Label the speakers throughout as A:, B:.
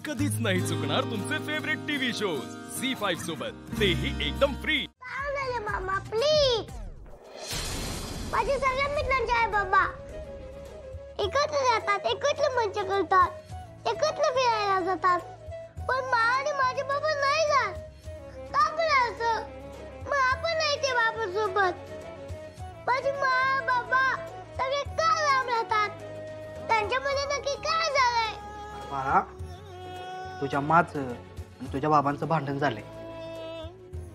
A: कधीच नाही चुकणार तुमचे फेवरेट टीव्ही शोज झी5 सोबत, तेही एकदम फ्री।
B: मामा प्लीज, माझे सगळे मित्रांचे आई बाबा एकत्र राहतात, एकत्र मजा करतात, एकत्र फिरायला जातात, पण मा आणि माझे बाबा नाही जात। का बरं असं? मग आपण नाही ते बाबा सोबत। माझी मा बाबा सगळे का लांब राहतात? त्यांच्यामध्ये नक्की काय झालंय?
C: बाळा, तुझ्या माचं आणि तुझ्या बाबांचं भांडण झालंय,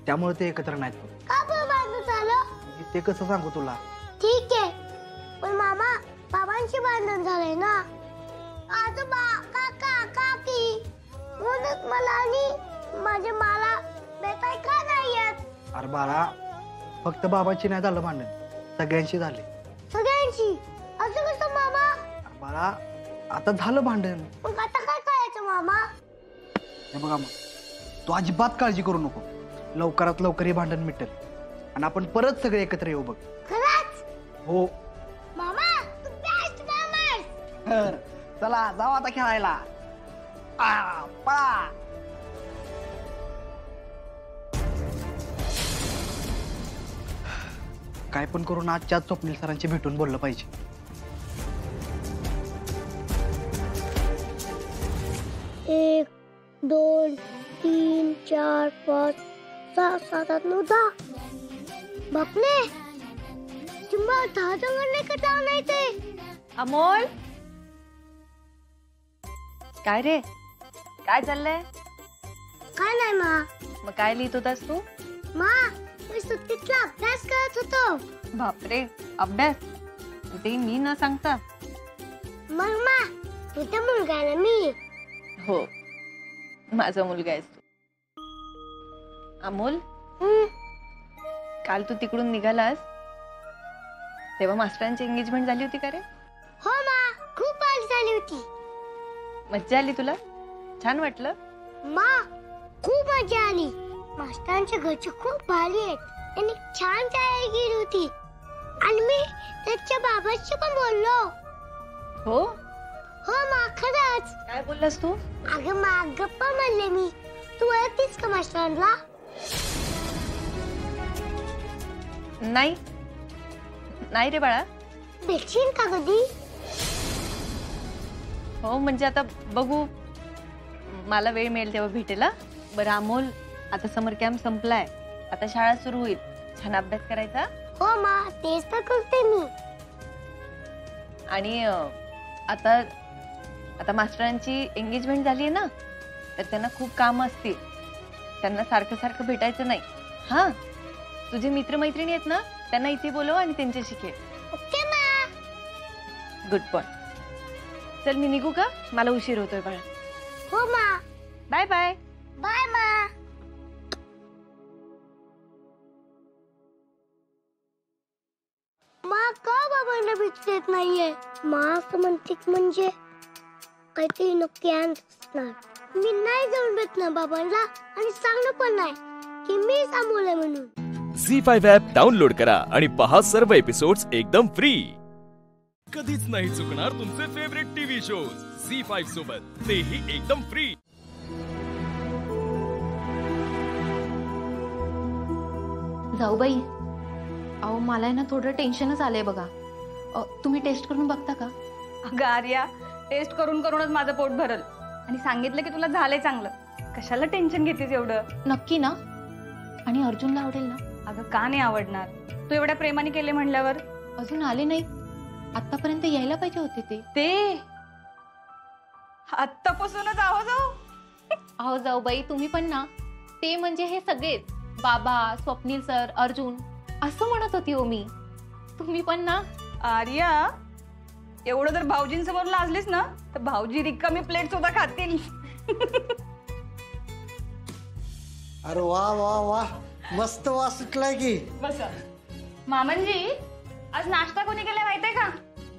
C: त्यामुळे ते एकत्र नाहीत बघ।
B: का बरं भांडण झालं?
C: ते कसं सांगू तुला?
B: ठीक आहे, पण मामा बाबांशी भांडण झालंय ना, आजोबा काका काकी म्हणून मला आणि माझ्या माला भेटाय का नाही येत?
C: अरे बाळा, फक्त बाबांची नाही झालं भांडण, सगळ्यांशी झाले।
B: सगळ्यांशी? असं कसं मामा?
C: बाळा, आता झालं भांडण।
B: मग आता काय करायचं मामा?
C: हे बघा, मग तू अजिबात काळजी करू नको, लवकरात लवकर हे भांडण मिटेल आणि आपण परत सगळे एकत्र येऊ बघ।
B: खरंच?
C: हो
B: मामा, तू बेस्ट मामा आहेस।
C: चला जाऊ आता खेळायला। पळा। काय पण करून आजच्या स्वप्नील सरांची भेटून बोललं पाहिजे।
B: 1 2 3 4 5 6 7 8 9 10 बापरे, तुम्हाला 10 जणांना एकत्र नाही ते।
D: अमोल, काय रे, काय चाललंय?
B: काय नाही मा।
D: मग काय लिहित होतास तू?
B: मा, मी सुट्टीतला अभ्यास करत होतो।
D: बापरे, अभ्यास? ते मी न सांगता?
B: मग मा, तुझा मुलगा आहे ना मी।
D: हो, माझा मुलगा आहेस तू। अमोल, काल तू तिकडून निघालास तेव्हा मास्टरांची एंगेजमेंट झाली होती का रे?
B: हो मा, खूप भारी झाली होती।
D: मज्जा आली तुला? छान वाटलं?
B: मा, खूप मजा आली। मास्टरांच्या घरचे खूप भारी आहेत, त्यांनी छान तयारी केली होती आणि मी त्याच्या बाबाशी पण बोललो।
D: हो
B: हो मा, खरंच।
D: काय बोललास तू?
B: अगं मा, गप्पा म्हणले मी। तू ओळखतीस का मास्टरांना?
D: नाही नाही रे बाळा।
B: भेटशील का कधी?
D: हो, म्हणजे आता बघू, मला वेळ मिळेल तेव्हा भेटेल। बरं अमोल, आता समर कॅम्प संपलाय, आता शाळा सुरू होईल, छान अभ्यास करायचा।
B: हो मा, तेच तर करते मी।
D: आणि आता आता मास्टरांची एंगेजमेंट झाली आहे ना, तर त्यांना खूप काम असतील, त्यांना सारखं सारखं भेटायचं नाही। हा, तुझे मित्रमैत्रिणी आहेत ना, त्यांना इथे बोलव आणि त्यांच्याशी खेळ।
B: ओके मा।
D: Good boy. चल मी निघू का? मला उशीर होतोय बाळा।
B: हो मा।
D: Bye bye.
B: बाय मा। मा, का बाबांना भेटू देत नाहीये? मा असं म्हणते म्हणजे काहीतरी नक्की असणार। मी नाही जाऊन भेटणार बाबांना आणि सांगणार पण नाही की मी अमोल आहे म्हणून।
A: झी5 ॲप डाउनलोड करा आणि पहा सर्व एपिसोड्स एकदम फ्री। कधीच नाही चुकणार तुमचे फेवरेट टीव्ही शोज झी5 सोबत, तेही एकदम फ्री।
E: जाऊ बाई, अहो मला ना थोडं टेन्शनच आलंय बघा। तुम्ही टेस्ट करून बघता का?
F: अगं आर्या, टेस्ट करून करूनच माझं पोट भरल आणि सांगितलं की तुला झालंय चांगलं, कशाला टेन्शन घेतेस एवढं?
E: नक्की ना? आणि अर्जुनला आवडेल ना?
F: अगं का नाही आवडणार, तू एवढ्या प्रेमाने केले म्हणल्यावर।
E: अजून आले नाही, आतापर्यंत यायला पाहिजे होते
F: ते आत्तापासूनच
E: अहो जाऊ बाई, तुम्ही पण ना, ते म्हणजे हे सगळेच, बाबा, स्वप्नील सर, अर्जुन असं म्हणत होती हो मी। तुम्ही पण ना।
F: आर्या, एवढं जर भाऊजींसमोर लाजलीस ना, तर भाऊजी रिकामी प्लेट सुद्धा खातील।
G: अरे वा वा वा, मस्त वास सुटलाय की।
F: बस मामनजी, आज नाश्ता कोणी केलाय माहितीये का?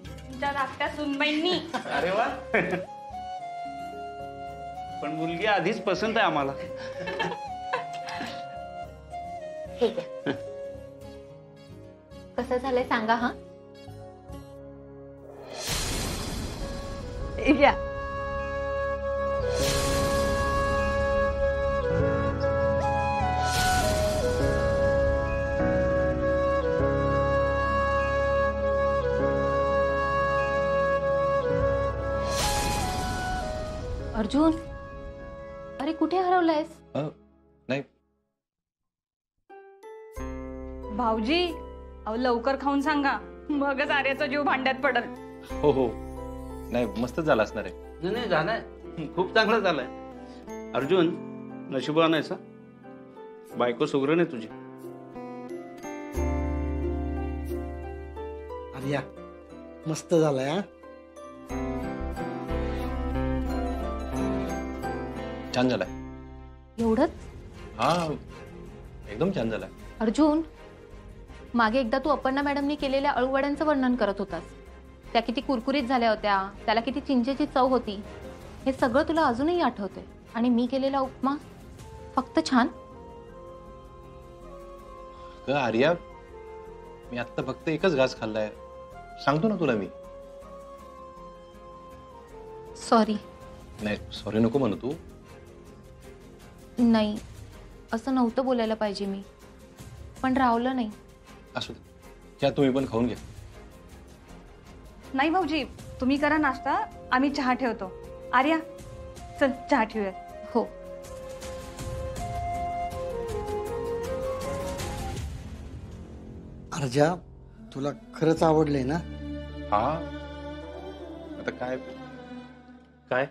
F: तुमच्या धाकट्या सुनबाईंनी।
H: अरे वा, पण मुलगी आधीच पसंत आहे आम्हाला।
E: ठीक आहे, कसं झालंय सांगा। हा,
F: घ्या।
E: अर्जुन, अरे कुठे हरवलायस?
I: नाही
F: भाऊजी, अहो लवकर खाऊन सांगा, मगच आर्याचा जीव भांड्यात पडल.
I: हो हो नाही मस्त झालं असणार आहे.
H: नाही झालाय, खूप चांगला झालाय. अर्जुन नशिबान आहेस हं. बायको सुगरण आहे तुझी.
G: आर्या मस्त झालाय हा.
I: छान झालाय.
E: एवढंच?
I: हा एकदम छान झालाय.
E: अर्जुन, मागे एकदा तू अपर्णा मॅडमनी केलेल्या अळूवड्यांचं वर्णन करत होतास. त्या किती कुरकुरीत झाल्या होत्या, त्याला किती चिंचेची चव होती, हे सगळं तुला अजूनही आठवतंय. आणि मी केलेला उपमा फक्त छान.
I: आर्या, मी आत्ता फक्त एकच घास खाल्लाय, सांगतो ना तुला मी.
E: सॉरी.
I: नाही सॉरी नको म्हणू तू.
E: नाही, असं नव्हतं बोलायला पाहिजे मी, पण रावलं नाही.
I: असू दे, घ्या तुम्ही पण खाऊन घ्या.
F: नाही भाऊजी, तुम्ही करा नाश्ता, आम्ही चहा ठेवतो. आर्या चल चहा ठेवूया.
E: हो.
G: अर्जा, तुला खरंच आवडलंय ना?
I: हा आता काय
H: काय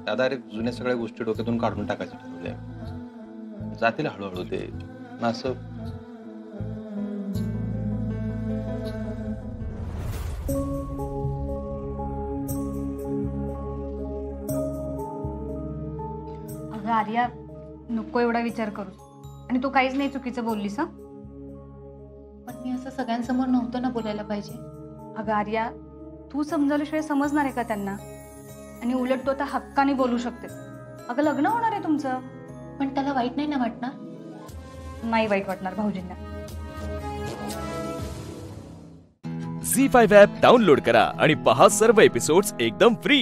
I: दादा, अरे जुन्या सगळ्या गोष्टी डोक्यातून काढून टाकायच्या ठरवल्या. जातील हळूहळू ते ना असं.
F: अगं आर्या, नको एवढा विचार करू. आणि तू काहीच नाही चुकीचं बोललीस हं.
E: पण मी असं सगळ्यांसमोर नव्हतं ना बोलायला पाहिजे.
F: अगं आर्या, तू समजावल्याशिवाय समजणार आहे का त्यांना? आणि उलट तू आता हक्काने बोलू शकतेस. अगं लग्न होणार आहे तुमचं.
E: पण त्याला वाईट नाही ना वाटणार?
F: नाही वाईट वाटणार भाऊजींना.
A: झी5 ॲप डाउनलोड करा आणि पहा सर्व एपिसोड्स एकदम फ्री.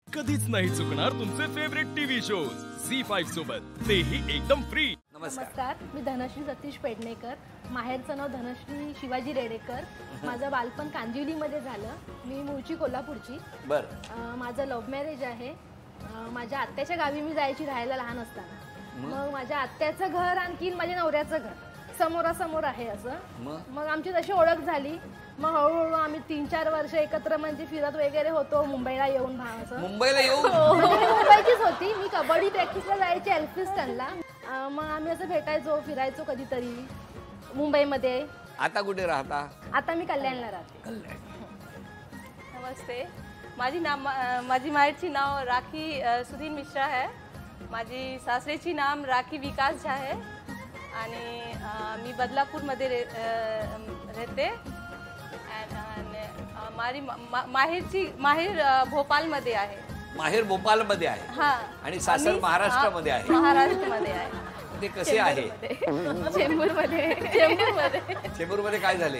A: कधीच नाही चुकणार तुमचे फेवरेट टीव्ही शोज झी5 सोबत, तेही एकदम फ्री.
J: नमस्कार, मी धनश्री सतीश पेडणेकर. माहेरचं नाव धनश्री शिवाजी रेडेकर. माझं बालपण कांदिवलीमध्ये झालं. मी मूळची कोल्हापूरची. माझं लव्ह मॅरेज आहे. माझ्या आत्याच्या गावी मी जायची राहायला लहान असताना. मग माझ्या आत्याचं घर आणखीन माझ्या नवऱ्याचं घर समोरासमोर आहे असं. मग आमची तशी ओळख झाली. मग हळूहळू आम्ही 3-4 वर्ष एकत्र म्हणजे फिरत वगैरे होतो. मुंबईला येऊन
K: मुंबईला येऊन
J: मुंबईचीच होती मी. कबड्डी प्रॅक्टिसला जायची एल्फिस्टनला. मग आम्ही असं भेटायचो, फिरायचो कधीतरी मुंबईमध्ये.
K: आता कुठे राहता?
J: आता मी कल्याणला राहते.
L: नमस्ते, माझी माहेरची नाव राखी सुधीर मिश्रा आहे. माझी सासरेची नाम राखी विकास झा आहे. आणि मी बदलापूरमध्ये राहते. माहेर भोपाळमध्ये आहे.
K: माहेर भोपाळमध्ये आहे.
L: हा.
K: आणि सासर महाराष्ट्रामध्ये आहे.
L: महाराष्ट्रामध्ये आहे.
K: ते कसे आहे?
L: चेंबूरमध्ये.
K: चेंबूरमध्ये काय झाले?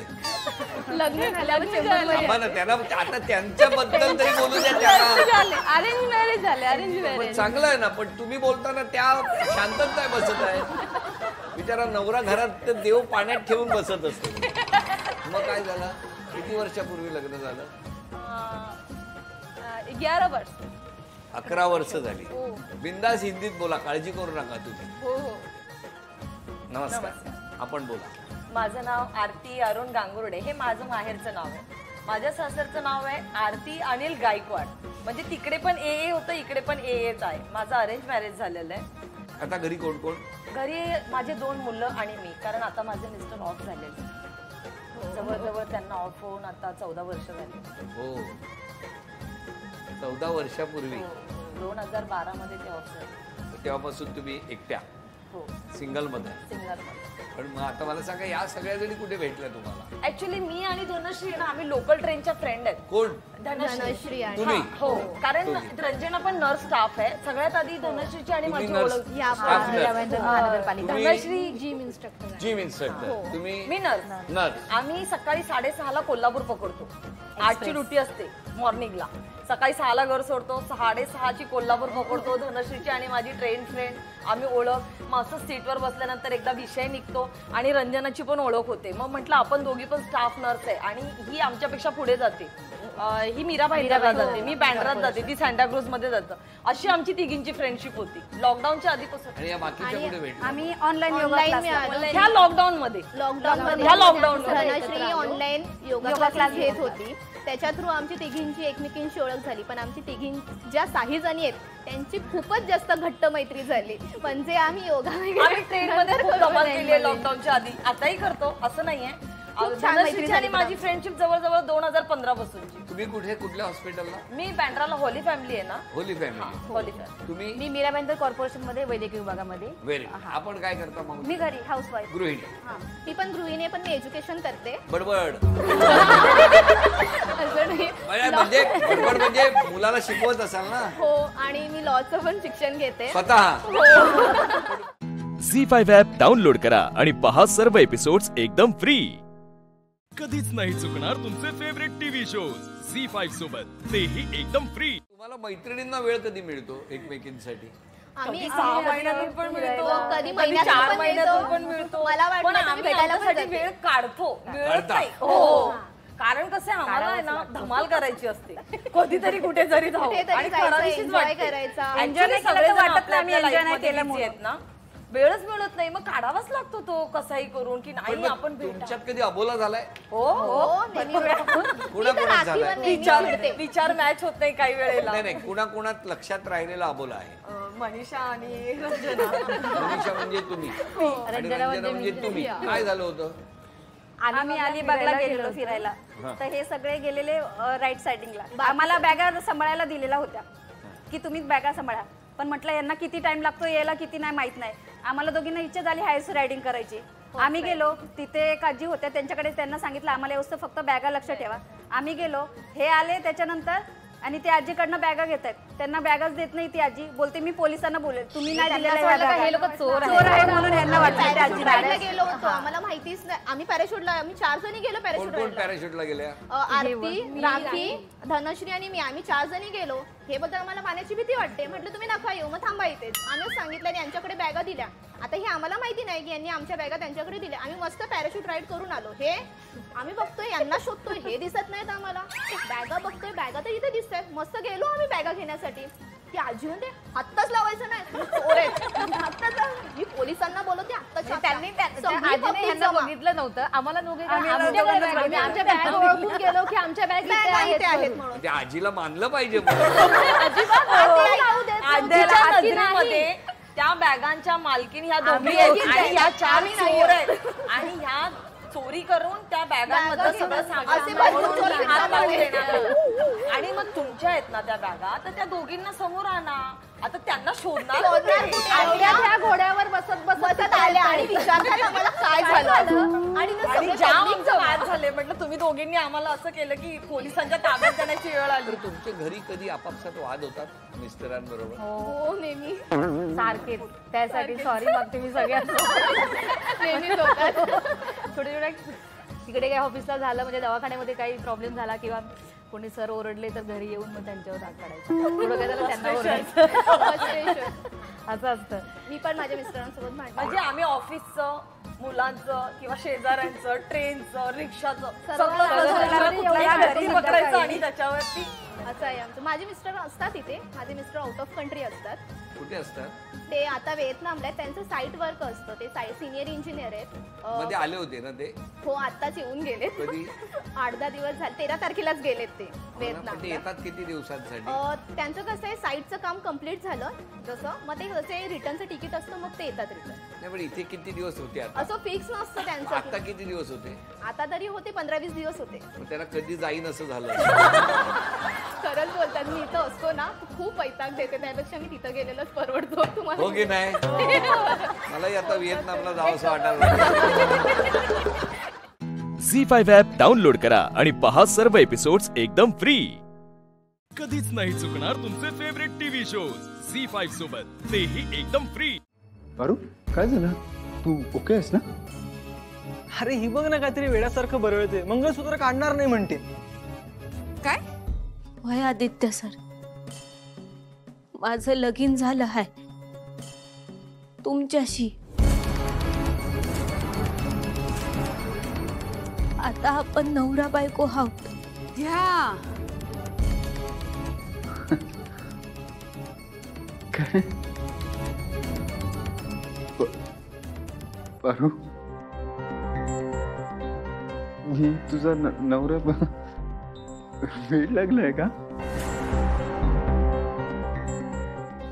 L: लग्न झाल्यावर
K: त्यांना आता त्यांच्याबद्दल तरी बोलू द्या. त्यांना
L: अरेंज मॅरेज झाले. अरेंज मॅरेज
K: चांगलं आहे ना. पण तुम्ही बोलताना त्या शांतच नाही बसत आहे. बिचारा नवरा घरात देव पाण्यात ठेवून बसत असतो. मग काय झालं? किती वर्षापूर्वी लग्न झालं?
L: 11 वर्ष.
K: 11 वर्ष झाली. बिंदास हिंदीत बोला, काळजी करू नका तुम्ही.
L: हो हो.
K: नमस्कार. आपण बोला.
M: माझं नाव आरती अरुण गांगुर्डे. हे माझं माहेरचं नाव आहे. माझ्या सासरचं नाव आहे आरती अनिल गायकवाड. म्हणजे तिकडे पण ए होतं, इकडे पण एच आहे. माझं अरेंज मॅरेज झालेलं आहे.
K: आता घरी कोण कोण?
M: घरी माझे 2 मुलं आणि मी. कारण आता माझे मिस्टर ऑफ झालेले. जवळजवळ त्यांना ऑफ होऊन आता 14 वर्ष झाली.
K: हो, 14 वर्षापूर्वी
M: 2012 मध्ये ते ऑफ झाले.
K: तेव्हापासून तुम्ही एकट्या?
M: हो.
K: सिंगल मध्ये?
M: सिंगल मध्ये.
K: पण मग आता मला सांगा, या सगळ्या जणी कुठे भेटल्या तुम्हाला?
M: ऍक्च्युली मी आणि धनश्री ना, आम्ही लोकल ट्रेनच्या फ्रेंड आहेत.
K: कोण?
M: धनश्री.
K: तुम्ही?
M: हो, कारण रंजना पण नर्स स्टाफ आहे. सगळ्यात आधी धनश्रीची आणि माझी ओळख. Dhanashree gym instructor.
K: Gym instructor. तुम्ही?
M: मी नर्स. आम्ही सकाळी 6:30ला कोल्हापूर पकडतो. 8ची ड्युटी असते मॉर्निंगला. सकाळी 6ला घर सोडतो, 6:30ची कोल्हापूर पकडतो. धनश्रीची आणि माझी ट्रेन फ्रेंड, आम्ही ओळख. मग असं सीटवर बसल्यानंतर एकदा विषय निघतो आणि रंजनाची पण ओळख होते. मग म्हटलं आपण दोघी पण स्टाफ नर्स आहे आणि ही आमच्यापेक्षा पुढे जाते. ही मीराबाईला जाते, मी बँड्रात जाते, ती सांताक्रूज मध्ये जातं. अशी आमची तिघींची फ्रेंडशिप होती लॉकडाऊनच्या आधीपासून.
K: आणि या बाकीच्या कुठे भेटल्या?
F: आम्ही ऑनलाईन योगा
M: ह्या लॉकडाऊन मध्ये
J: धनश्री ऑनलाईन योगा क्लास घेत होती. त्याच्या थ्रू आमची तिघींची एकमेकींची ओळख झाली. पण आमची तिघीं ज्या 6 जणी आहेत त्यांची खूपच जास्त घट्ट मैत्री झाली. म्हणजे आम्ही योगा
M: ट्रेन मध्ये खूप धमाल केली आहे लॉकडाऊनच्या आधी, आताही करतो असं नाहीये. धनश्रीची आणि माझी फ्रेंडशिप जवळजवळ 2015 पासूनची.
K: तुम्ही कुठे कुठल्या हॉस्पिटलला?
M: मी बँड्राला होली फॅमिली आहे ना.
K: Holy family.
M: Holy family.
K: तुम्ही?
F: मी मीराबाईंदर कॉर्पोरेशन मध्ये वैद्यकीय विभागामध्ये.
K: व्हेरी. आपण काय करता मग?
F: मी घरी हाऊसवाईफ.
K: गृहिणी.
J: मी पण गृहिणी आहे, पण मी एज्युकेशन करते.
K: बडबड म्हणजे बडबड म्हणजे मुलाला शिकवत असाल ना?
J: हो, आणि मी लॉचं पण शिक्षण घेते
K: स्वतः.
A: झी5 ॲप डाउनलोड करा आणि पहा सर्व एपिसोड्स एकदम फ्री. कधीच नाही चुकणार तुमचे फेवरेट टीव्ही शोज झी5 सोबत, तेही एकदम फ्री.
K: तुम्हाला मैत्रिणींना वेळ कधी मिळतो एकमेकींसाठी?
J: आम्ही
M: 6 महिन्यातून पण मिळतो,
J: कधी
M: 4 महिन्यातून पण मिळतो.
J: मला
M: पण
J: वाटतं
M: आम्ही भेटायला वेळ काढतो. हो, कारण कसं आम्हाला आहे ना धमाल करायची असते. कधीतरी कुठे जरी जाऊ आणि
J: एन्जॉय करायचा.
M: एन्जॉय सगळे वाटत नाही, आम्ही एन्जॉय नाही केलं ना, वेळच मिळत नाही. मग काढावाच लागतो तो कसाही करून की नाही आपण
K: तुमच्यात कधी अबोला झालाय?
J: हो,
K: कुणाकुणात झालाय?
M: विचार मॅच होत नाही काही वेळेला.
K: नाही नाही, कुणाकुणात लक्षात राहिलेला अबोला आहे?
M: मनीषा आणि रंजना.
K: मनीषा म्हणजे तुम्ही आणि रंजना म्हणजे तुम्ही. काय झालं होतं?
F: आम्ही अलिबागला गेलेलो फिरायला, तर हे सगळे गेलेले राईट साइडिंगला. आम्हाला बॅगा सांभाळायला दिलेल्या होत्या की तुम्हीच बॅगा सांभाळा. पण म्हटलं यांना किती टाइम लागतो यायला किती नाही माहित नाही. आम्हाला दोघींना इच्छा झाली हायस रायडिंग करायची. आम्ही गेलो, तिथे एक आजी होत्या, त्यांच्याकडे त्यांना सांगितलं आम्हाला व्यवस्थित फक्त बॅगा लक्ष ठेवा. आम्ही गेलो, हे आले त्याच्यानंतर आणि ते आजीकडनं बॅगा घेत आहेत. त्यांना बॅगाच देत नाही ती आजी. बोलते मी पोलिसांना बोलेल, तुम्ही नाही दिलेल्या
J: हे लोक चोर
F: आहे म्हणून यांना वाटलं आजीला
J: गेलो होतो. आम्हाला माहितीच नाही. आम्ही पॅराशूटला, आम्ही 4 जणी गेलो
K: पॅराशूटला. गेल्या
J: आरती, राखी, धनश्री आणि मी, आम्ही 4 जणी गेलो. हे बद्दल आम्हाला पाण्याची भीती वाटते. म्हटलं तुम्ही नका येऊ, मग थांबा इथेच. आम्ही सांगितलं आणि यांच्याकडे बॅगा दिल्या. आता हे आम्हाला माहिती नाही की यांनी आमच्या बॅगा त्यांच्याकडे दिल्या. आम्ही मस्त पॅराशूट राईड करून आलो. हे आम्ही बघतोय यांना शोधतोय, हे दिसत नाहीत आम्हाला. बॅगा बघतोय, बॅगा तर इथे दिसत आहेत. मस्त गेलो आम्ही बॅगा घेण्यासाठी. ती आजी म्हणते हातच लावायचं नाही, चोर आहेत. मी पोलिसांना बोलवते आत्ताच्या. त्यांनी
F: बघितलं नव्हतं आम्हाला.
J: आमच्या बॅग ओळखून गेलो की आमच्या बॅग आहेत म्हणून.
K: त्या आजीला मानलं पाहिजे.
M: मध्ये त्या बॅगांच्या मालकीन ह्या दोघी आणि ह्या 4 चोर आहेत आणि ह्या चोरी करून त्या बॅगांमध्ये सगळं सामान आणि मग तुमच्या आहेत ना त्या बॅगा, तर त्या दोघींना समोर आणा. आता त्यांना शोधणार
J: त्या घोड्यावर बसत आल्या आणि विचारतात आम्हाला काय झालं.
M: आणि जाम आमचं वाद झाले. म्हटलं तुम्ही दोघींनी आम्हाला असं केलं की पोलिसांच्या ताब्यात देण्याची वेळ आली.
K: तुमच्या घरी कधी आपापसात वाद होतात मिस्टरांबरोबर?
J: हो, नेहमी
F: सारखे. त्यासाठी सॉरी मागते मी सगळ्यांना.
J: नेहमी होतात.
F: छोटे छोटे तिकडे काही ऑफिसला झालं म्हणजे दवाखान्यामध्ये काही प्रॉब्लेम झाला किंवा कोणी सर ओरडले तर घरी येऊन मग त्यांच्यावर राग काढायचं. त्यांना ओरडायचं असं असतं.
J: मी पण माझ्या मिस्टरांसोबत
M: म्हणजे आम्ही ऑफिसचं, मुलांचं किंवा शेजाऱ्यांचं, ट्रेनचं, रिक्षाचं पकडायचं आणि त्याच्यावरती
J: असं आहे आमचं. माझे मिस्टर असतात इथे. माझे मिस्टर आउट ऑफ कंट्री असतात.
K: कुठे असतात
J: ते? आता व्हिएतनामला आहेत. त्यांचं साईट वर्क असतं. ते सिनियर इंजिनियर आहेत.
K: मध्ये आले होते ना ते?
J: हो, आताच येऊन गेले.
K: कधी?
J: 8-10 दिवस झाले. 13 तारखेलाच गेलेत ते व्हिएतनाम.
K: येतात किती दिवसांसाठी?
J: त्यांचं कसं आहे, साईटचं काम कम्प्लीट झालं जसं, मग ते जसे रिटर्नचं तिकीट असतं मग ते येतात रिटर्न.
K: नाही पण इथे किती दिवस होते आता?
J: असं फिक्स नसतं त्यांचं.
K: आता किती दिवस होते?
J: आता तरी होते 15-20 दिवस होते.
K: त्यांना कधी जाईन असं झालं?
J: खरंच बोलतात. मी इथं असतो ना खूप वैताग देते, त्यापेक्षा मी तिथं गेलेलंच परवडतो. तुम्हाला
K: हो की नाही? मलाही आता व्हिएतनामला जावं असं वाटायला लागलं.
A: झी5 ॲप डाउनलोड करा आणि पहा सर्व एपिसोड्स एकदम फ्री. कधीच नाही चुकणार तुमचे फेवरेट टीव्ही शोज झी5 सोबत, तेही एकदम फ्री.
C: अरू काय झालं? तू ओके आहेस ना?
N: अरे ही बघ ना, काहीतरी वेड्यासारखं बरळते. मंगळसूत्र काढणार नाही म्हणते.
O: काय? वय आदित्य सर, माझं लगीन झालं आहे तुमच्याशी. आता आपण नवरा बायको आहोत.
P: काय पारू, मी तुझा नवरा वेळ लागलाय का?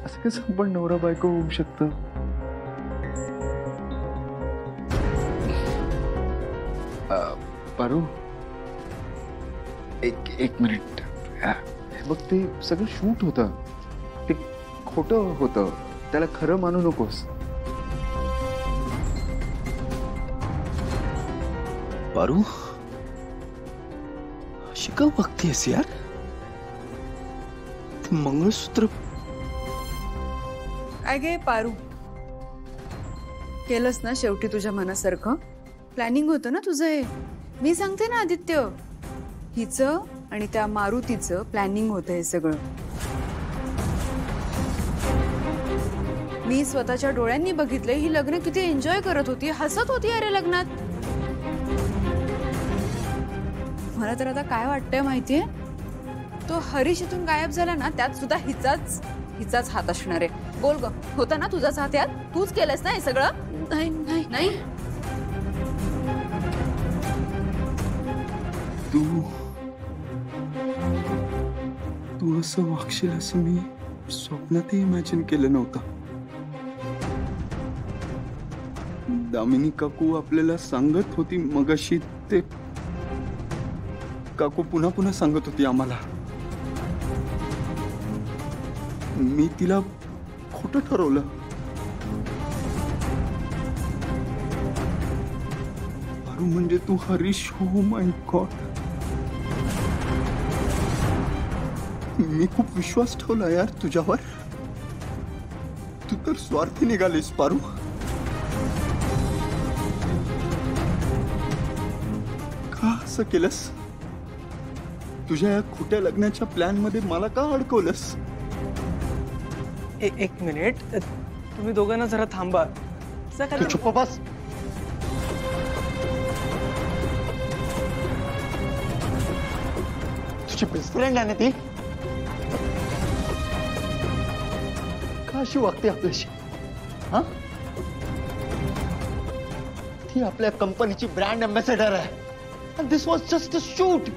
P: असं कसं पण नवरा बायको होऊ शकतं? पारू, एक मिनिट. हे बघ, ते सगळं शूट होतं, ते खोटं होतं, त्याला खरं मानू नकोस.
Q: पारू, अशी का बघतेस यार? ते मंगळसूत्र
R: काय गे पारू, केलंस ना शेवटी तुझ्या मनासारखं? प्लॅनिंग होतं ना तुझं हे. मी सांगते ना आदित्य, हिचं आणि त्या मारुतीचं प्लॅनिंग होतं हे सगळं. मी स्वतःच्या डोळ्यांनी बघितलं, ही लग्न किती एन्जॉय करत होती, हसत होती अरे लग्नात. मला तर आता काय वाटतंय माहितीये, तो हरीश इथून गायब झाला ना, त्यात सुद्धा हिचाच हात असणार आहे. बोल ग, होता ना तुझाच हात यात? तूच केलंस ना हे सगळं? नाही नाही नाही.
P: तू असं वागशील असं मी स्वप्नातही इमॅजिन केलं नव्हतं. दामिनी काकू आपल्याला सांगत होती मगाशी, ते काकू पुन्हा पुन्हा सांगत होती आम्हाला. मी तिला खोटं ठरवलं. पारू, म्हणजे तू हरीश? हो माय गॉड, मी खूप विश्वास ठेवला यार तुझ्यावर. तू तर स्वार्थी निघालीस पारू. का असं केलंस? तुझ्या या खोट्या लग्नाच्या प्लॅन मध्ये मला का अडकवलंस?
N: एक मिनिट, तुम्ही दोघांना जरा थांबा.
P: चुप बस. तुझी बेस्ट फ्रेंड आहे ना ती? का अशी वागते आपल्याशी? हा, ती आपल्या कंपनीची ब्रँड अँबॅसेडर आहे. And this was just a shoot.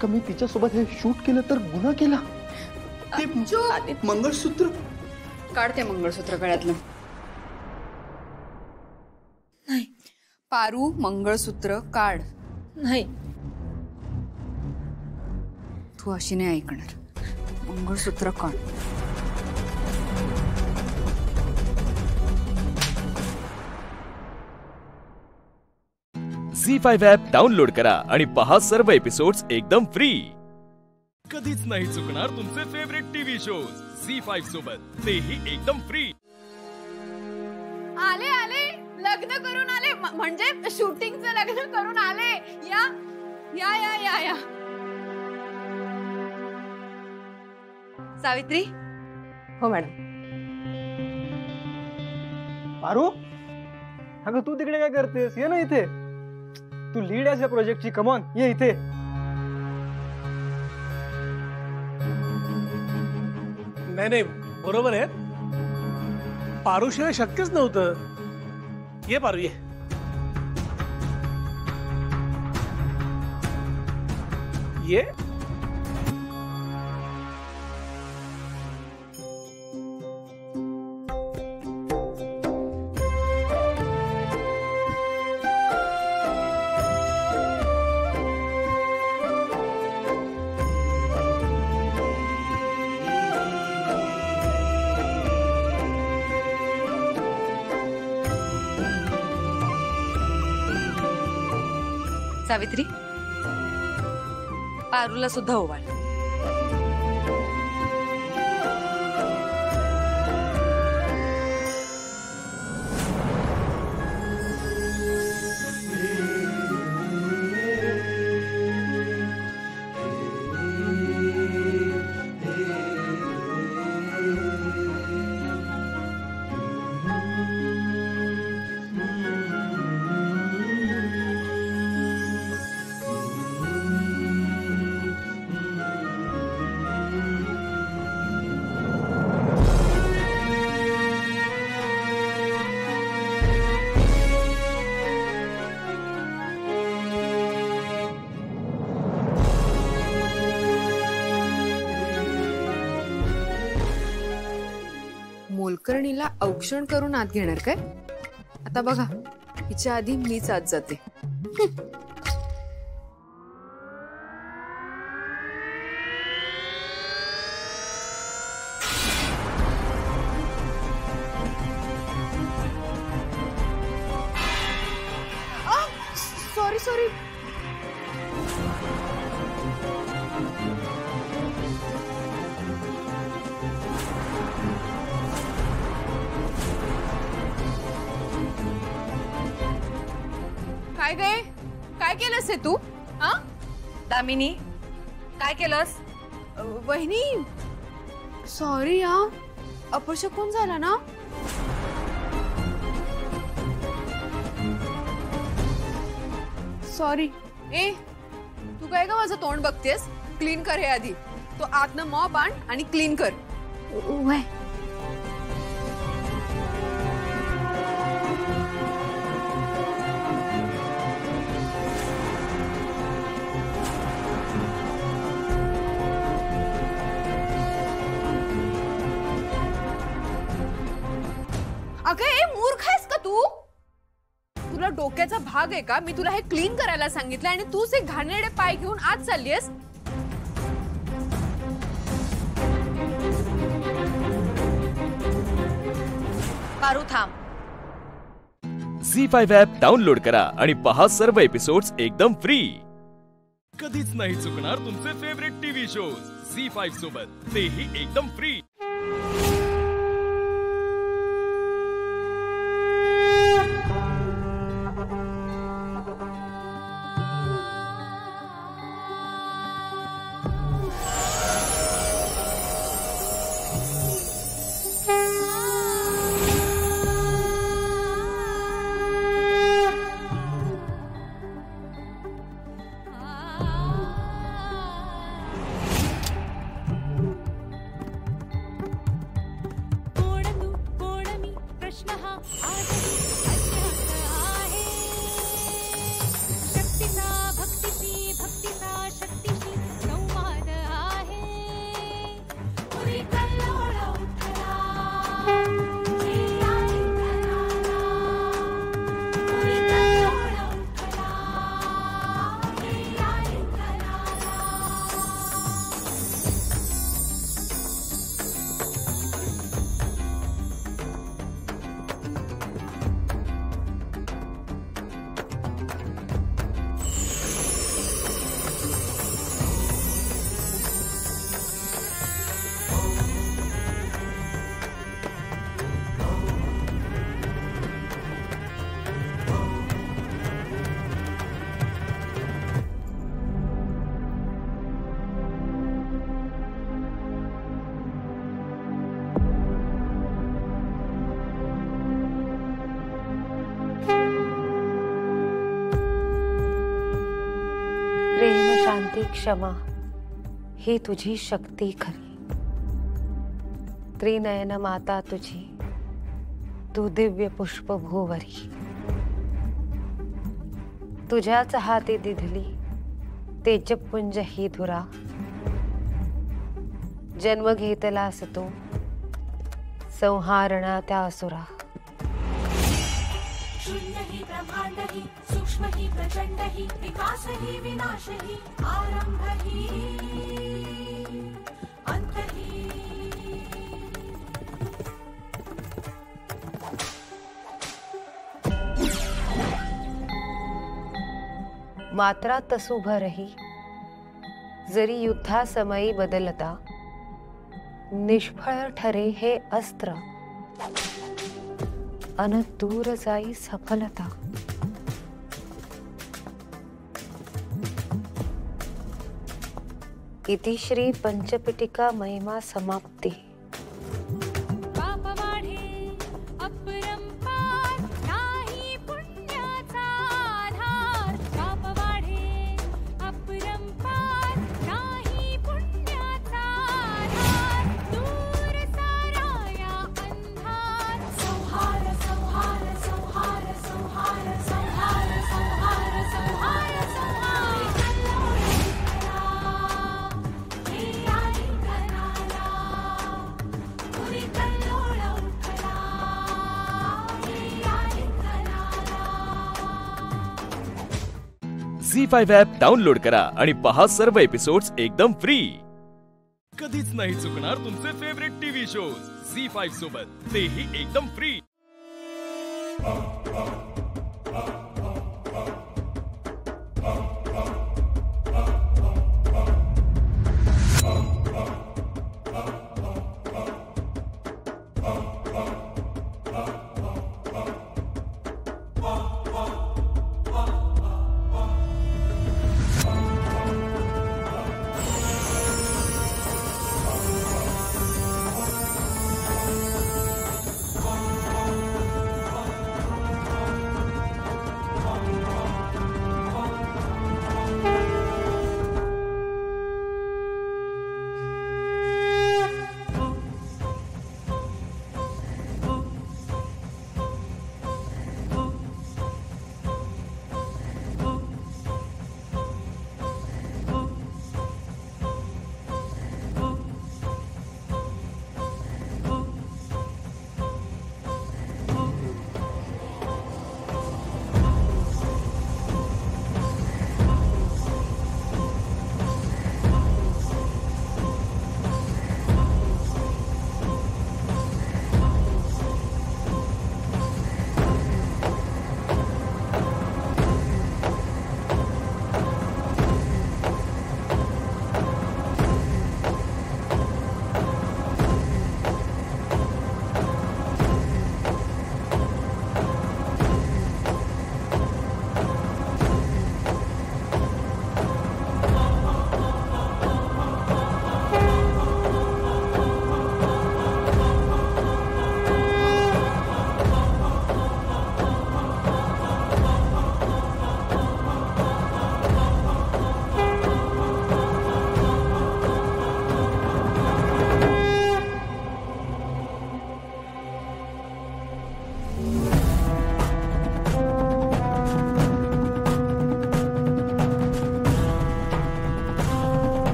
P: कमी तिच्यासोबत हे शूट केलं तर गुन्हा केला. ते मंगळसूत्र
R: काढ, ते मंगळसूत्र गळ्यातलं. नाही पारू, मंगळसूत्र काढ. नाही, तू अशी नाही ऐकणार. मंगळसूत्र काढ.
A: झी5 ॲप डाउनलोड करा आणि पहा सर्व एपिसोड्स एकदम फ्री. कधीच नाही चुकणार तुमचे फेवरेट टीव्ही शोज झी5 सोबत, तेही एकदम फ्री.
R: आले आले, लग्न करून आले, म्हणजे शूटिंगचं लग्न करून आले. या या या या या. सावित्री.
N: हो मॅडम. पारू, अगं तू तिकडे काय करतेस? ये ना इथे, तू लीड आहेस या प्रोजेक्टची. कमॉन, ये इथे.
S: नाही, बरोबर आहे. पारूशिवाय शक्यच नव्हतं. ये पारू, ये. ये.
R: सावित्री, पारूला सुद्धा ओवाळ. कुलकर्णीला औक्षण करून आत घेणार काय? आता बघा, हिच्या आधी मीच आत जाते. Sorry sorry. काय गे, काय केलंस हे तू? हा
M: दामिनी, काय केलंस?
R: वहिनी सॉरी हा, अपशकुन झाला ना. सॉरी. ए तू काय ग माझं तोंड बघतेस? क्लीन कर हे आधी. तो आतनं मॉप आण आणि क्लीन कर.
O: वय
R: अगं ए मूर्ख आहेस का तू? तुला डोक्याचा भाग आहे का? मी तुला हे क्लीन करायला सांगितलं आणि तूच एक घाणेरडे पाय घेऊन आत चाललीयस.
M: पारू थांब.
A: झी5 ॲप डाउनलोड करा आणि पहा सर्व एपिसोड्स एकदम फ्री. कधीच नाही चुकणार तुमचे फेवरेट टीव्ही शोज झी5 सोबत, तेही एकदम फ्री.
T: प्रेम शांती क्षमा ही तुझी शक्ती खरी. त्रिनयन माता तुझी, तू दिव्य पुष्प भूवरी. तुझ्याच हाती दिधली तेजपुंज ही धुरा. जन्म घेतलास तू संहारणा त्या असुरा.
U: शून्य ही ब्रह्मांड ही, सूक्ष्म ही प्रचंड ही, विकास ही विनाश ही, आरंभ ही अंत ही.
T: मात्रा तसु भरही जरी युद्धासमयी बदलता. निष्फळ ठरे हे अस्त्र अन दूर जाई सफलता. इति श्री पंचपिटिका महिमा समाप्ती.
A: झी5 ॲप डाउनलोड करा आणि पहा सर्व एपिसोड्स एकदम फ्री. कधीच नाही चुकणार तुमचे फेवरेट टीव्ही शोज झी5 सोबत, तेही एकदम फ्री.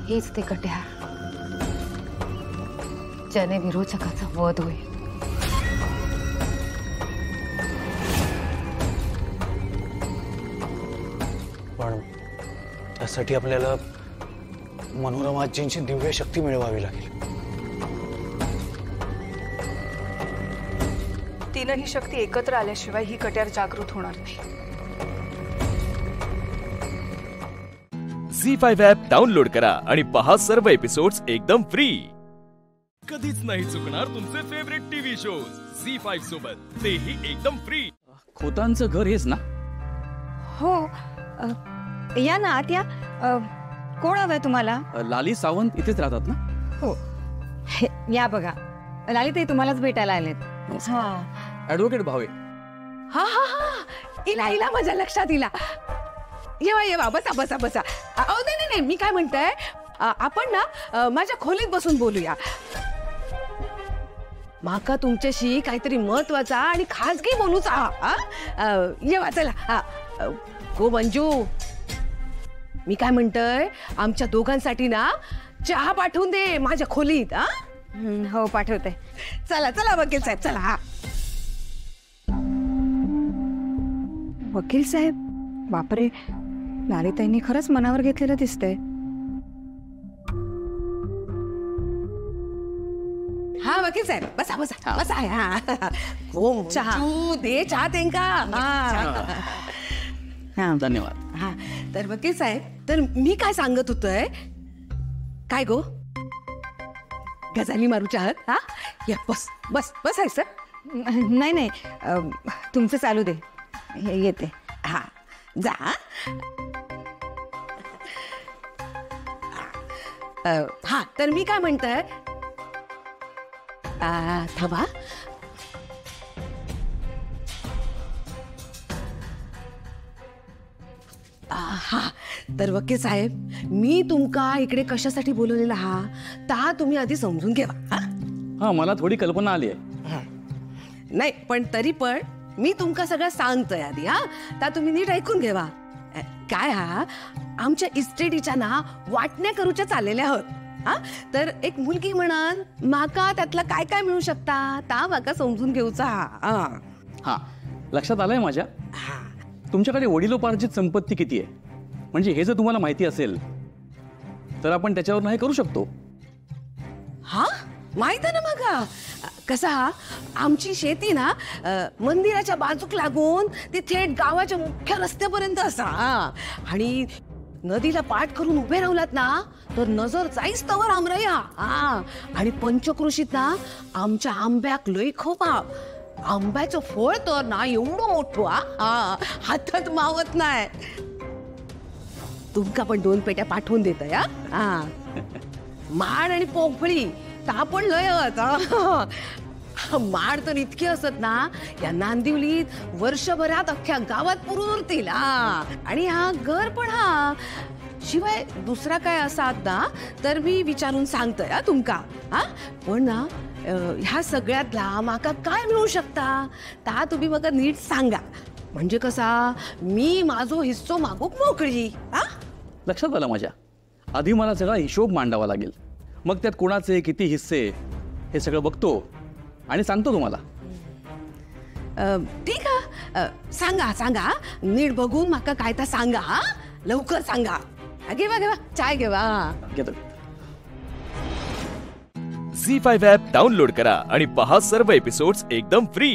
T: हेच ते कट्यार ज्याने विरोचकाचा वध होईल.
D: पण त्यासाठी आपल्याला मनोरमा आजींची दिव्य शक्ती मिळवावी लागेल.
R: तीनही शक्ती एकत्र आल्याशिवाय ही कट्यार जागृत होणार नाही.
A: झी5 ॲप डाउनलोड करा आणि पहा सर्व एपिसोड्स एकदम फ्री. कधीच नाही चुकणार तुमचे फेवरेट टीव्ही शोज झी5 सोबत, तेही एकदम फ्री.
V: खोतांचं घर हेच ना?
W: हो. या ना आत या. कोण हवंय तुम्हाला?
V: लाली सावंत इथेच राहतात ना?
W: हो. या बघा, लालिताई तुम्हालाच भेटायला आलेत.
V: ऍडव्होकेट भावे.
R: हा हा हा, इला इला माझ्या लक्षात इला. येवा येवा, बसा बसा बसा. नाही नाही, मी काय म्हणताय, आपण ना माझ्या खोलीत बसून बोलूया. माका तुमच्याशी काहीतरी महत्वाचा आणि खासगी बोलूचा. येवा चला. हो मंजू, मी काय म्हणतोय, आमच्या दोघांसाठी ना चहा पाठवून दे माझ्या खोलीत.
W: हो पाठवते.
R: चला चला वकील साहेब चला. हा
W: वकील साहेब, बापरे, लालिताईंनी खरंच मनावर घेतलेलं दिसतंय.
R: हा वकील साहेब बसा बसा बसा. हो चहा दे, चहा तेंका.
V: धन्यवाद.
R: हा तर वकील साहेब, तर मी काय सांगत होतोय, काय गो गजाली मारू चाहत? हा या बस बस बस आहे सर.
W: नाही नाही, तुमचं चालू दे.
B: येते. हा जा. हा तर मी काय म्हणतोय, थांबा. हा तर वकील साहेब, मी तुमका इकडे कशासाठी बोलवलेला हा ता तुम्ही आधी समजून घ्या.
V: हा मला थोडी कल्पना आली आहे.
B: नाही पण तरी पण मी तुमका सगळं सांगतोय आधी. हा ता तुम्ही नीट ऐकून घेवा. काय हा आमच्या इस्टेटीच्या ना वाटण्या करूच्या चाललेल्या आहोत. हा तर एक मुलगी म्हणून माका त्यातला काय काय मिळू शकता ता माका समजून घेऊचा. हा
V: हा लक्षात आलंय माझ्या. तुमच्याकडे वडिलोपार्जित संपत्ती किती आहे, म्हणजे हे जर तुम्हाला माहिती असेल तर आपण त्याच्यावर हे करू शकतो.
B: हा माहित आहे ना मग कसा आमची शेती ना मंदिराच्या बाजूक लागून ती थेट गावाच्या मुख्य रस्त्यापर्यंत असा. आणि नदीला पाठ करून उभे राहलात ना तर नजर जाईस तवर आमरया. आणि पंचकृषीत ना आमच्या आंब्याक लय खोपा. आंब्याचं फळ तर ना एवढं मोठं हातात मावत नाही. तुमका पण 2 पेट्या पाठवून देत या. माड आणि पोफळी ता पण लय माड तर इतके असत ना या नांदिवलीत वर्षभरात अख्ख्या गावात पुरून उरतील. आणि हा घर पण हा शिवाय दुसरा काय असात ना तर मी विचारून सांगतोय तुमका. पण ना ह्या सगळ्यातला माका काय मिळू शकता ता तुम्ही मग नीट सांगा, म्हणजे कसा मी माझो हिस्सो मागूक मोकळी.
V: लक्षात आलं माझ्या. आधी मला सगळा हिशोब मांडावा लागेल, मग त्यात कोणाचे किती हिस्से हे सगळं बघतो आणि सांगतो तुम्हाला.
B: ठीक आहे, सांगा सांगा नीट बघून माका काय तर सांगा. लवकर सांगा. घेवा घेवा चाय घेवा.
V: घेतो.
A: झी5 ॲप डाउनलोड करा आणि पहा सर्व एपिसोड्स एकदम फ्री.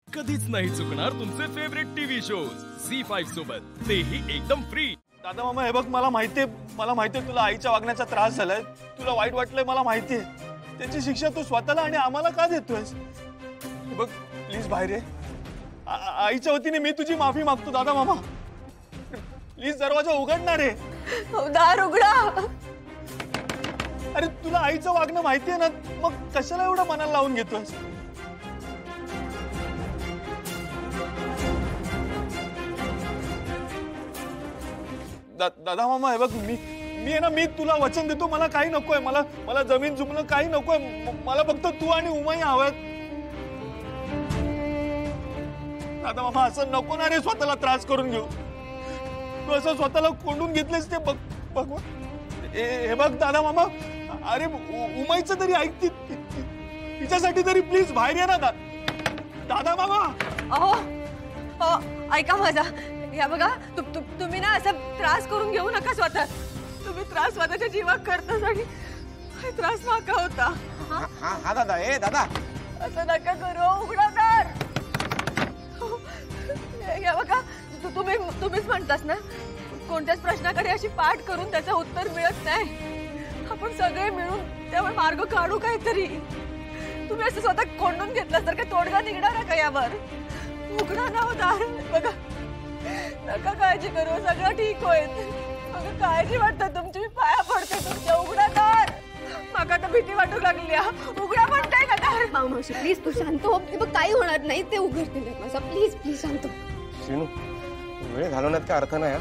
A: कधीच नाही चुकणार तुमचे फेवरेट टीव्ही शोज झी5 सोबत, तेही एकदम फ्री.
D: दादा मामा हे बघ, मला माहितीये तुला आईच्या वागण्याचा त्रास झालाय, तुला वाईट वाटलंय, मला माहितीये. त्याची शिक्षा तू स्वतःला आणि आम्हाला का देतोयस? बघ प्लीज बाहेर ये. आईच्या वतीने मी तुझी माफी मागतो दादा मामा. प्लीज दरवाजा उघडणार आहे.
L: दार उघडा.
D: अरे तुला आईचं वागणं माहितीये ना, मग कशाला एवढं मनाला लावून घेतोयस? दादा मामा हे बघ, मी आहे ना, मी तुला वचन देतो, मला काही नकोय. मला जमीन जुमणं काही नकोय. मला फक्त तू आणि उमाई हवंय. दादा मामा असं नको ना रे स्वतःला त्रास करून घेऊ. तू असं स्वतःला कोंडून घेतलेस ते बघ. हे बघ दादा मामा, अरे उमाईचं तरी ऐक, तिच्यासाठी तरी प्लीज बाहेर ये ना दादा मामा.
L: अहो ऐका माझा. या बघा तुम्ही ना असं त्रास करून घेऊ नका स्वतः. तुम्ही त्रास स्वतःच्या जीवाक करतास आणि त्रास माका होता.
D: हा दादा. ए दादा
L: असं नका करू. उघडा दार. या बघा तुम्हीच म्हणतास ना, कोणत्याच प्रश्नाकडे अशी पाठ करून त्याचं उत्तर मिळत नाही. आपण सगळे मिळून त्यावर मार्ग काढू काहीतरी. तुम्ही असं स्वतः कोंडून घेतलं तर काय तोडगा निघणार का यावर? उघडा ना हो दार. बघा नका काळजी करू, सगळं ठीक होईल. बघा काळजी वाटतं तुमची, मी पाया पडते तुमच्या. उघडा दार. माका तर भीती वाटू लागली. उघडा म्हणताय का दार?
J: मावशी प्लीज तू शांत हो. बघ काही होणार नाही, ते उघडतील माझा. प्लीज शांत हो.
G: श्रीनू वेळ घालवण्यात काय अर्थ नाही.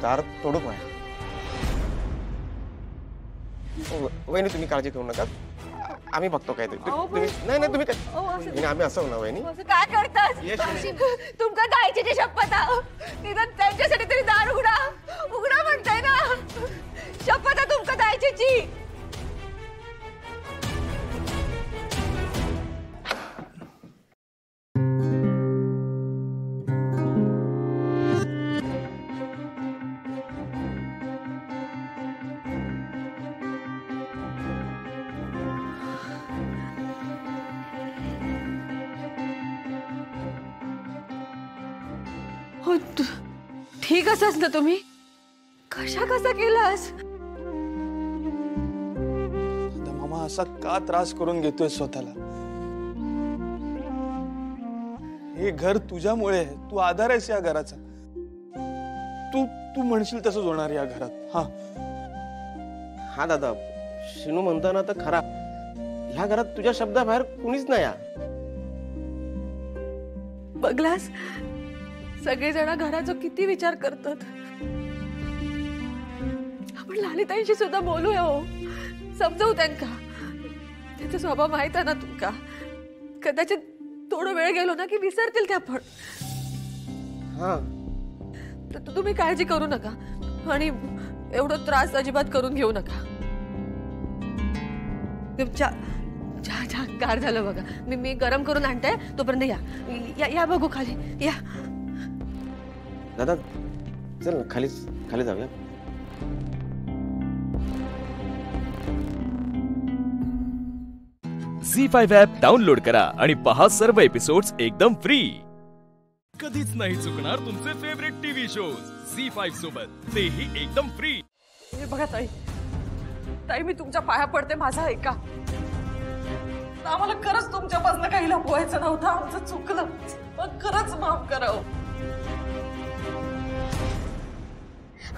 G: दार तोडू पाय. वहिनी तुम्ही काळजी करू नका, आम्ही बघतो काय. नाही तुम्ही काय, आम्ही असं ना वहिनी.
L: काय करतात तुमका जायची शपथ. निदान त्यांच्यासाठी तरी दार उघडा म्हणताय ना. शपथ आहे तुमका जायची. ठीक असस ना तुम्ही? कसा केलास?
D: मामा असा का त्रास करून घेतोय स्वतःला? हे घर तुझ्यामुळे आहे. तू आधार आहेस या घराचा. तू तू म्हणशील तसंच होणार या घरात.
G: हा दादा, शिनू म्हणताना तर खरा, ह्या घरात तुझ्या शब्दाबाहेर कुणीच नाही.
E: बघलास, सगळेजण घराचा किती विचार करतात. आपण लालिताईंशी सुद्धा बोलूया हो, समजवू त्यांना. त्याचा स्वभाव माहित आहे ना तुमका. कदाचित थोडा वेळ गेलो ना की विसरतील त्या पण. तर तुम्ही काळजी करू नका आणि एवढा त्रास अजिबात करून घेऊ नका. गार झालं बघा. मी गरम करून आणते, तोपर्यंत या बघू खाली या.
G: दादा चल ना, खाली जाऊया.
A: झी5 ॲप डाउनलोड करा आणि पहा सर्व एपिसोड्स एकदम फ्री. कधीच नाही चुकणार तुमचे फेवरेट टीव्ही शोज झी5 सोबत, तेही एकदम फ्री.
E: हे बघा ताई, मी तुमच्या पाया पडते, माझा ऐका. आम्हाला खरंच तुमच्यापासून काही लपवायचं नव्हतं. आमचं चुकलं, पण खरंच माफ करावं.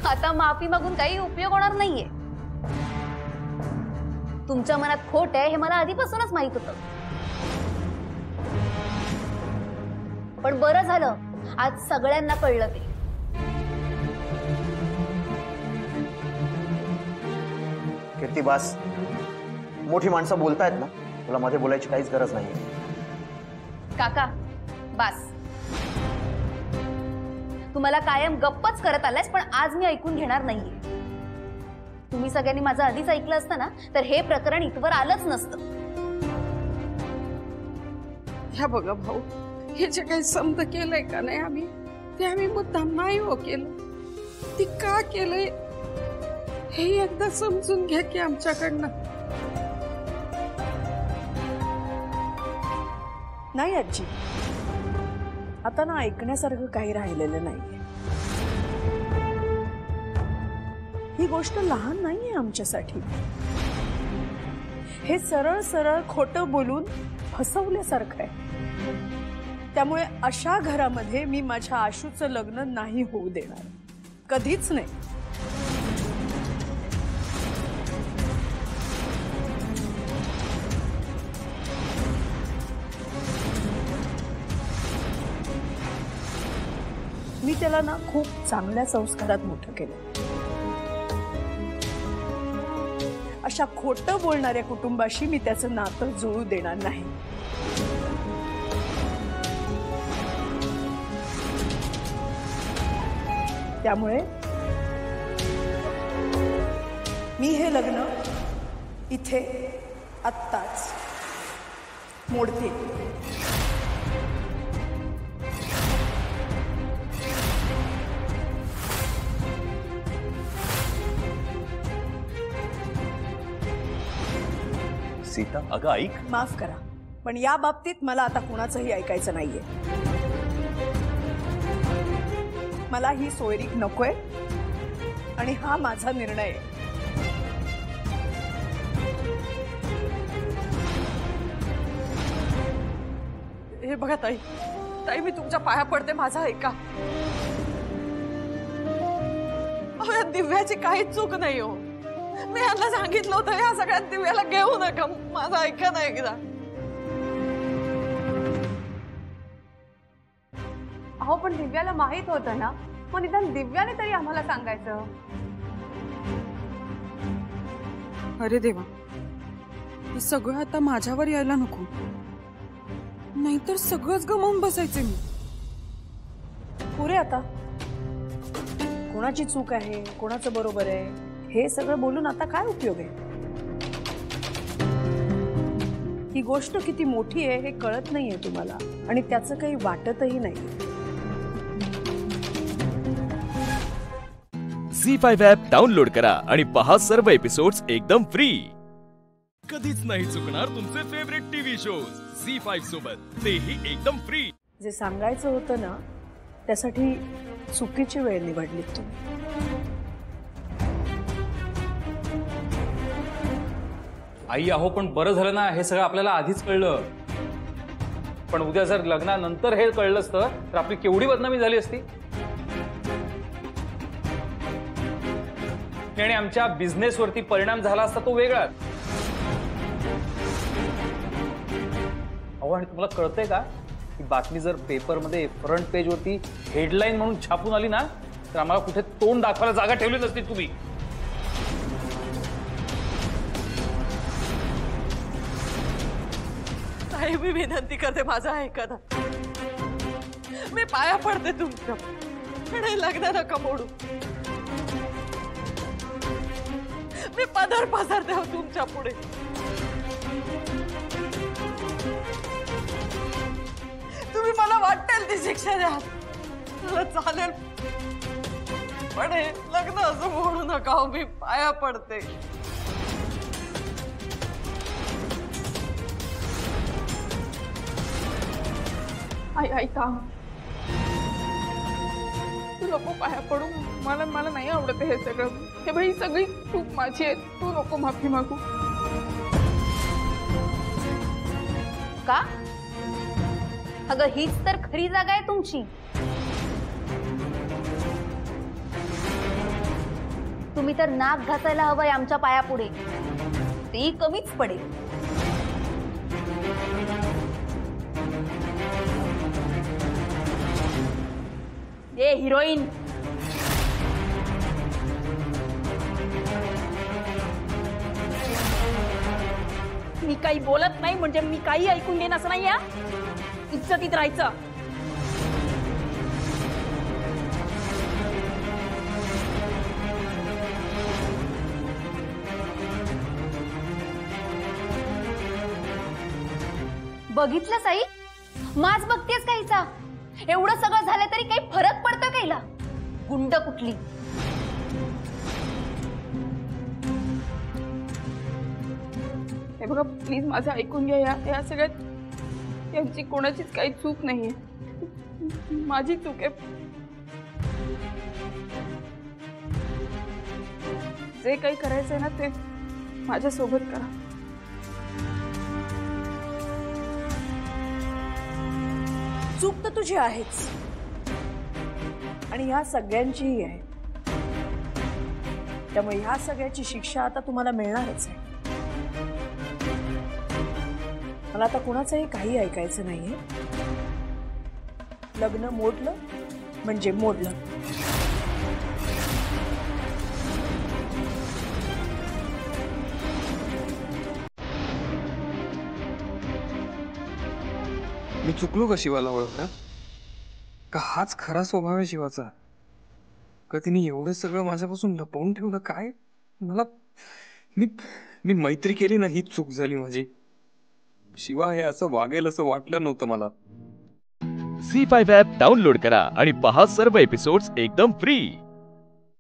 F: आता माफी मागून काही उपयोग होणार नाहीये. तुमच्या मनात खोट आहे हे मला आधीपासूनच माहित होतं. पण बरं झालं आज सगळ्यांना कळलं ते.
H: कीर्ती बास, मोठी माणसं बोलतायत ना, तुला मध्ये बोलायची काहीच गरज नाही.
F: काका बास, तुम्हाला कायम गप्पच करत आलायस, पण आज मी ऐकून घेणार नाहीये. तुम्ही सगळ्यांनी माझं आधीच ऐकलं असतं ना तर हे प्रकरण इथवर आलंच नसतं.
E: ह्या बघा भाऊ, हे जे काही समज केलंय का नाही आम्ही, ते आम्ही मुद्दाम नाही हो केलं. ती का केलंय हे एकदा समजून घ्या की आमच्याकडनं.
I: नाही आजी, आता ना ऐकण्यासारखं काही राहिलेलं नाहीये. ही गोष्ट लहान नाहीये आमच्यासाठी. हे सरळ सरळ खोटं बोलून फसवल्यासारखं आहे. त्यामुळे अशा घरामध्ये मी माझ्या आशूचं लग्न नाही होऊ देणार, कधीच नाही. मी त्याला ना खूप चांगल्या संस्कारात मोठं केलं. अशा खोटं बोलणाऱ्या कुटुंबाशी मी त्याचं नातं जुळू देणार नाही. त्यामुळे मी हे लग्न इथे आत्ताच मोडते.
A: सीता, अगं ऐक.
I: माफ करा, पण या बाबतीत मला आता कुणाचंही ऐकायचं नाहीये. मला ही सोयरीक नकोय आणि हा माझा निर्णय आहे.
E: हे बघा ताई, मी तुमच्या पाया पडते, माझा ऐका. या दिव्याची काहीच चूक नाही हो. मी यांना सांगितलं होतं या सगळ्यात दिव्याला घेऊ नका. माझं ऐका ना एकदा.
L: अहो पण दिव्याला माहित होतं ना, मग निदान दिव्याने तरी आम्हाला सांगायचं.
E: अरे देवा, हे सगळं आता माझ्यावर यायला नको, नाहीतर सगळंच गमावून बसायचे मी.
I: पुरे आता कोणाची चूक आहे, कोणाचं बरोबर आहे हे सगळं बोलून आता काय उपयोग आहे. ही गोष्ट किती मोठी आहे हे कळत नाहीये तुम्हाला आणि त्याचं काही वाटतही नाही.
A: झी5 ॲप डाउनलोड करा आणि पहा सर्व एपिसोड्स एकदम फ्री. कधीच नाही चुकणार तुमचे फेवरेट टीव्ही शोज झी5 सोबत, तेही एकदम फ्री.
I: जे सांगायचं होतं ना त्यासाठी चुकीची वेळ निवडलीत तुम्ही.
V: आई, अहो पण बरं झालं ना, हे सगळं आपल्याला आधीच कळलं.
C: पण उद्या जर लग्नानंतर हे कळलं असतं तर आपली केवढी बदनामी झाली असती. आणि आमच्या बिझनेसवरती परिणाम झाला असता तो वेगळाच. अहो आणि तुम्हाला कळतंय का की बातमी जर पेपरमध्ये फ्रंट पेज वरती हेडलाईन म्हणून छापून आली ना तर आम्हाला कुठे तोंड दाखवायला जागा ठेवली नसती तुम्ही.
E: साहेब मी विनंती करते माझं ऐका ना. मी पाया पडते तुमच्या पण लग्न नका मोडू. मी पदर पसरते हो तुमच्या पुढे. तुम्ही मला वाटेल ती शिक्षा द्या मला चालेल पण हे लग्न असं मोडू नका हो. मी पाया पडते. आई ऐका तू नको पाया पडू. मला मला नाही आवडत हे सगळं. हे बाई सगळी चूक माझी आहे. तू नको माफी मागू.
F: का अगं हीच तर खरी जागा आहे तुमची. तुम्ही तर नाक घासायला हवंय आमच्या पायापुढे. तेही कमीच पडेल. ए हिरोईन मी काही बोलत नाही म्हणजे मी काही ऐकून घेईन असं नाही. या इज्जतीत राहायचं. बघितलं साई माज बघतेस काहीचा. एवढं सगळं झालं तरी काही फरक पडतो काहीला. गुंड कुठली.
E: हे बघा प्लीज माझं ऐकून घ्या. या सगळ्यात यांची कोणाचीच काही चूक नाहीये. माझी चूक आहे. जे काही करायचंय ना ते माझ्या सोबत करा.
I: चूक तर तुझी आहेच आणि ह्या सगळ्यांचीही आहे. त्यामुळे ह्या सगळ्याची शिक्षा आता तुम्हाला मिळणारच आहे. मला आता कोणाचंही काही ऐकायचं नाहीये. लग्न मोडलं म्हणजे मोडलं.
N: मी चुकलो का शिवाला ओळखलं का? हाच खरा स्वभाव आहे शिवाचा का? तिने एवढं सगळं माझ्यापासून लपवून ठेवलं काय? मला मी मैत्री केली ना हीच चूक झाली माझी. शिवा हे असं वागेल असं वाटलं नव्हतं मला.
A: झी5 ॲप डाउनलोड करा आणि पहा सर्व एपिसोड्स एकदम फ्री.